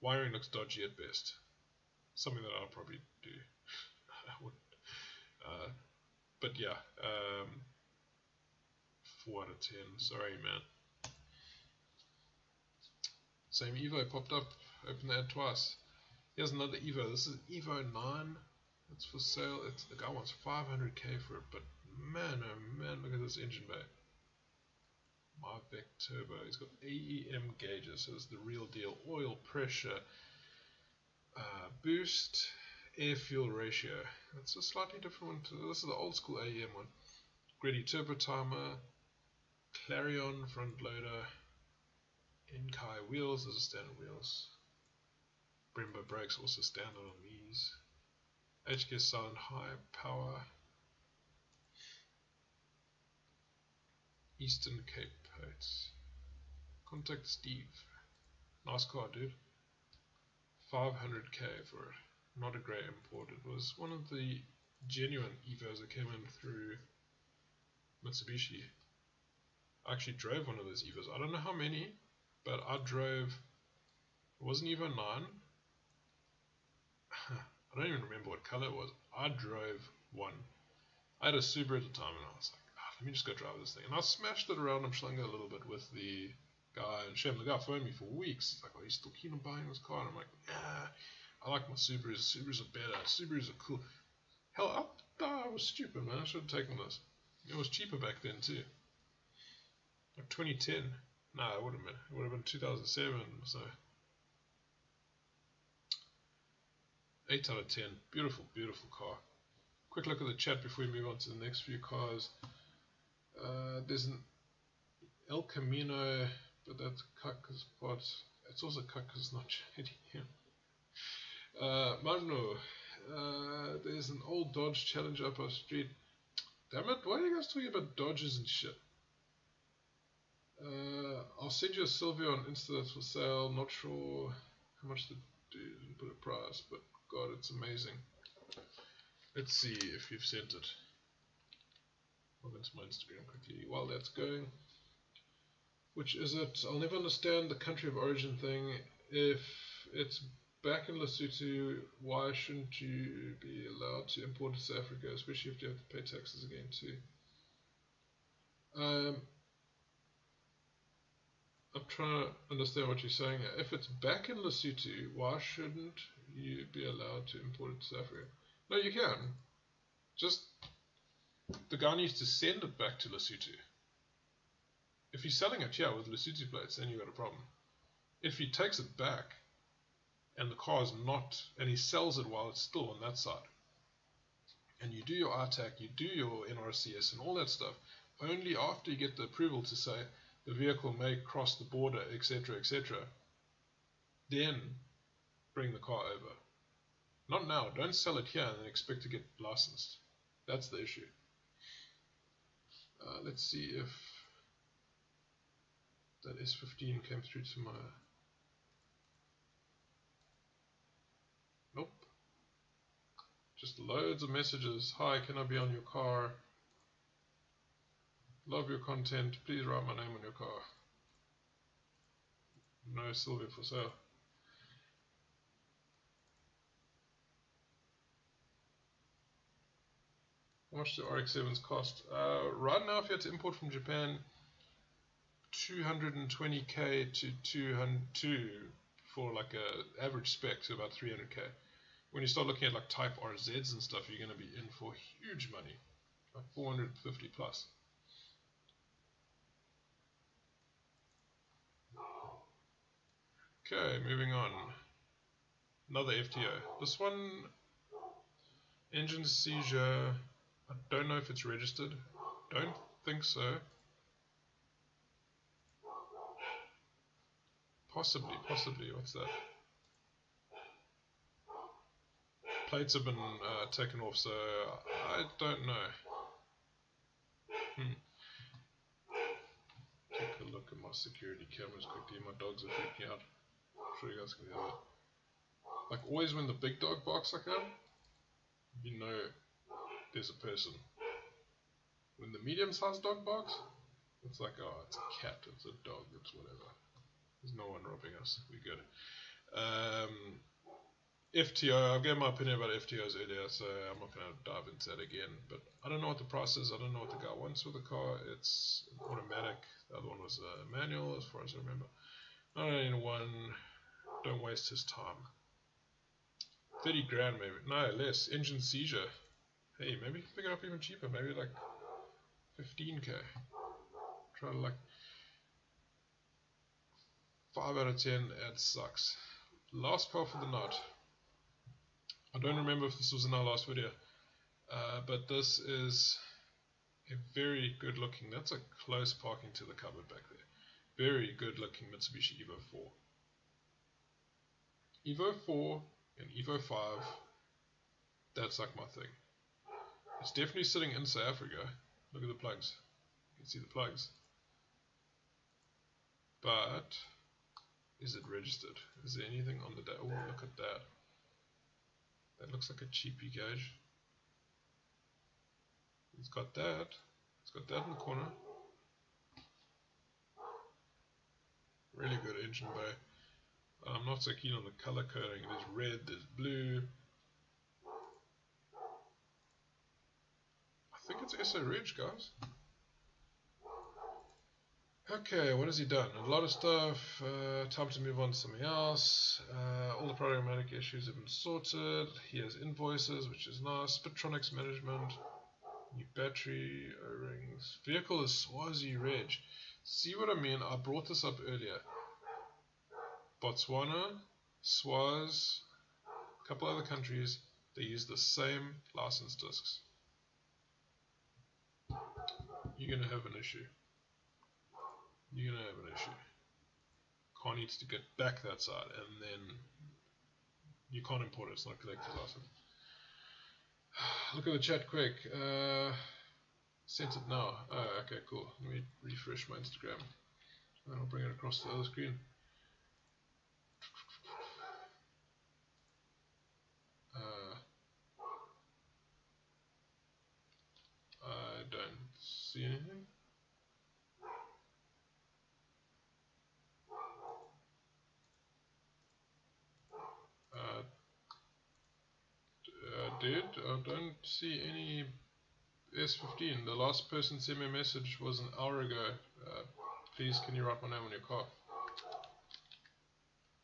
Wiring looks dodgy at best. Something that I'll probably do. I wouldn't. But yeah, 4 out of 10. Sorry, man. Same Evo popped up. Open the ad twice. Here's another Evo. This is Evo IX. It's for sale. The guy wants 500k for it, but man, oh man, look at this engine bay. Mavic Turbo. He's got AEM gauges, so it's the real deal. Oil pressure, boost, air fuel ratio. It's a slightly different one. This is the old school AEM one. Gritty turbo timer, Clarion front loader, Enkai wheels. Those are standard wheels. Brembo brakes also standard on these. HK silent high power. Eastern Cape plates. Contact Steve. Nice car, dude. 500k for it. Not a great import. It was one of the genuine Evos that came in through Mitsubishi. I actually drove one of those Evos. I don't know how many, but I drove. It wasn't Evo 9. I don't even remember what color it was. I drove one. I had a Subaru at the time, and I was like, let me just go drive this thing. And I smashed it around Umhlanga a little bit with the guy, and Shem, the guy phoned me for weeks. He's like, oh, you still keen on buying this car? And I'm like, nah, I like my Subarus. Subarus are better. Subarus are cool. Hell, I was stupid, man. I should have taken this. It was cheaper back then, too. Like 2010. Nah, it would have been. It would have been 2007, so. 8 out of 10. Beautiful, beautiful car. Quick look at the chat before we move on to the next few cars. There's an El Camino, but that's cut because it's also cut because it's not JDM. Magno, there's an old Dodge Challenger up our street. Damn it, why are you guys talking about Dodges and shit? I'll send you a Silvio on Insta that's for sale. Not sure how much the dude didn't put a price, but God, it's amazing. Let's see if you've sent it. Log into my Instagram quickly while that's going. Which is it? I'll never understand the country of origin thing. If it's back in Lesotho, why shouldn't you be allowed to import it to South Africa, especially if you have to pay taxes again too? I'm trying to understand what you're saying here. If it's back in Lesotho, why shouldn't you be allowed to import it to South Africa? No, you can. Just the guy needs to send it back to Lesotho. If he's selling it here with Lesotho plates, then you've got a problem. If he takes it back and the car is not, and he sells it while it's still on that side, and you do your RTAC, you do your NRCS and all that stuff, only after you get the approval to say the vehicle may cross the border, etc., etc., then bring the car over. Not now. Don't sell it here and then expect to get licensed. That's the issue. Let's see if that S15 came through to my... Nope. Just loads of messages. Hi, can I be on your car? Love your content. Please write my name on your car. No Sylvia for sale. How much do RX7's cost? Right now, if you had to import from Japan, 220k to 202 for like a average spec to about 300k. When you start looking at like Type RZs and stuff, you're going to be in for huge money, like 450 plus. Okay, moving on. Another FTO. This one, engine seizure. I don't know if it's registered. Don't think so. Possibly. What's that? Plates have been taken off, so I don't know. Take a look at my security cameras quickly. My dogs are freaking out. I'm sure you guys can hear that. Like always when the big dog barks like that, you know there's a person. When the medium-sized dog barks, it's like, oh, it's a cat, it's a dog, it's whatever. There's no one robbing us. We're good. FTO, I gave my opinion about FTOs earlier, so I'm not going to dive into that again. But I don't know what the price is. I don't know what the guy wants with the car. It's automatic. The other one was a manual, as far as I remember. 991. Don't waste his time. 30 grand maybe. No, less. Engine seizure. Hey, maybe pick it up even cheaper. Maybe like 15k. Try to like 5 out of 10. It sucks. Last car for the night. I don't remember if this was in our last video, but this is a very good looking, that's a close parking to the cupboard back there, very good looking Mitsubishi Evo 4. Evo 4 and Evo 5, that's like my thing. It's definitely sitting in South Africa. Look at the plugs, you can see the plugs. But, is it registered? Is there anything on the, oh look at that. That looks like a cheapy gauge. It's got that. It's got that in the corner. Really good engine bay. I'm not so keen on the color coding. There's red, there's blue. I think it's SA Ridge, guys. Okay, what has he done? A lot of stuff. Time to move on to something else. All the programmatic issues have been sorted. He has invoices, which is nice. Spitronics management. New battery, O-rings. Vehicle is Swazi Reg. See what I mean? I brought this up earlier. Botswana, Swaz, a couple other countries, they use the same license discs. You're going to have an issue. You're going to have an issue. Car needs to get back that side, and then you can't import it. It's not collector's license. Look at the chat quick. Sent it now. Oh, okay, cool. Let me refresh my Instagram. And I'll bring it across to the other screen. I don't see anything. Dude, I don't see any S15. The last person sent me a message was an hour ago. Please, can you write my name on your car?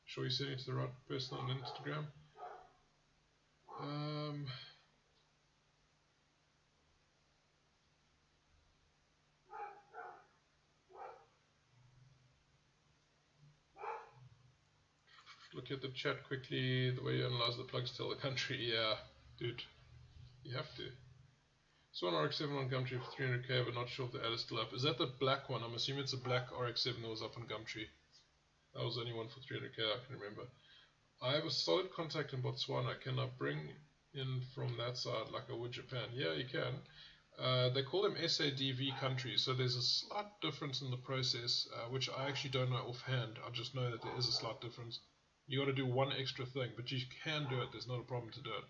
Sure you sent it to the right person on Instagram? Look at the chat quickly. The way you analyze the plugs tell the country. Yeah, dude, you have to. Saw an RX7 on Gumtree for 300k, but not sure if the ad is still up. Is that the black one? I'm assuming it's a black RX7 that was up on Gumtree. That was the only one for 300k I can remember. I have a solid contact in Botswana. Can I bring in from that side like I would Japan? Yeah, you can. They call them SADV countries, so there's a slight difference in the process, which I actually don't know offhand. I just know that there is a slight difference. You got to do one extra thing, but you can do it. There's not a problem to do it.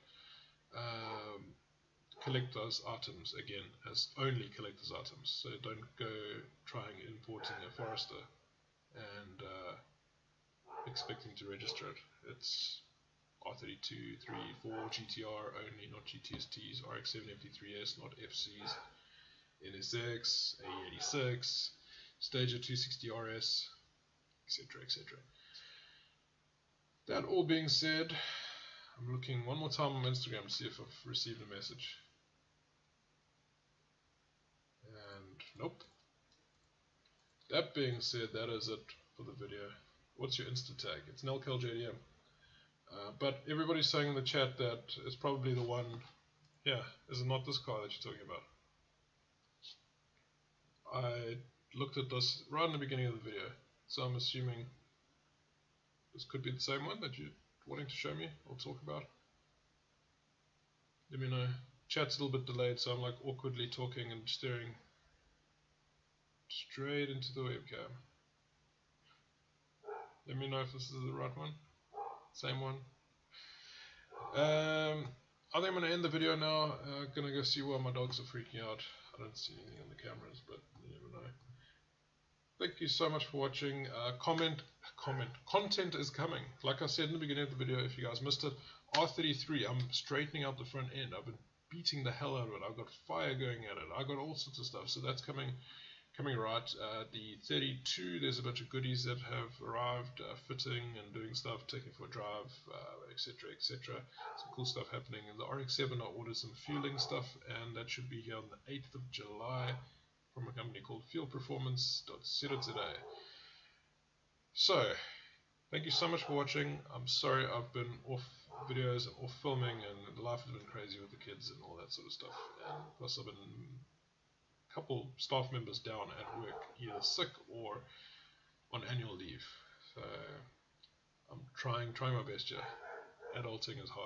Collect those items again as only collector's items. So don't go trying importing a Forester and expecting to register it. It's R32, 3, 4 GTR only, not GTSTs, RX7 MT3S, not FCs, NSX, A86, Stager 260 RS, etc. etc. That all being said, I'm looking one more time on Instagram to see if I've received a message. And nope. That being said, that is it for the video. What's your Insta tag? It's NelKelJDM. But everybody's saying in the chat that it's probably the one. Yeah, is it not this car that you're talking about? I looked at this right in the beginning of the video, so I'm assuming this could be the same one that you're wanting to show me or talk about. Let me know. Chat's a little bit delayed, so I'm like awkwardly talking and staring straight into the webcam. Let me know if this is the right one. Same one. I think I'm going to end the video now. Gonna go see why my dogs are freaking out. I don't see anything on the cameras, but you never know. Thank you so much for watching. Content is coming. Like I said in the beginning of the video, if you guys missed it, R33, I'm straightening out the front end. I've been beating the hell out of it. I've got fire going at it. I've got all sorts of stuff. So that's coming right. The 32, there's a bunch of goodies that have arrived, fitting and doing stuff, taking for a drive, etc, etc. Some cool stuff happening. In the RX7, I ordered some fueling stuff, and that should be here on the 8th of July from a company called fuelperformance.co.za. So, thank you so much for watching. I'm sorry I've been off videos, off filming, and life has been crazy with the kids and all that sort of stuff. And plus I've been couple staff members down at work, either sick or on annual leave. So I'm trying my best here. Adulting is hard.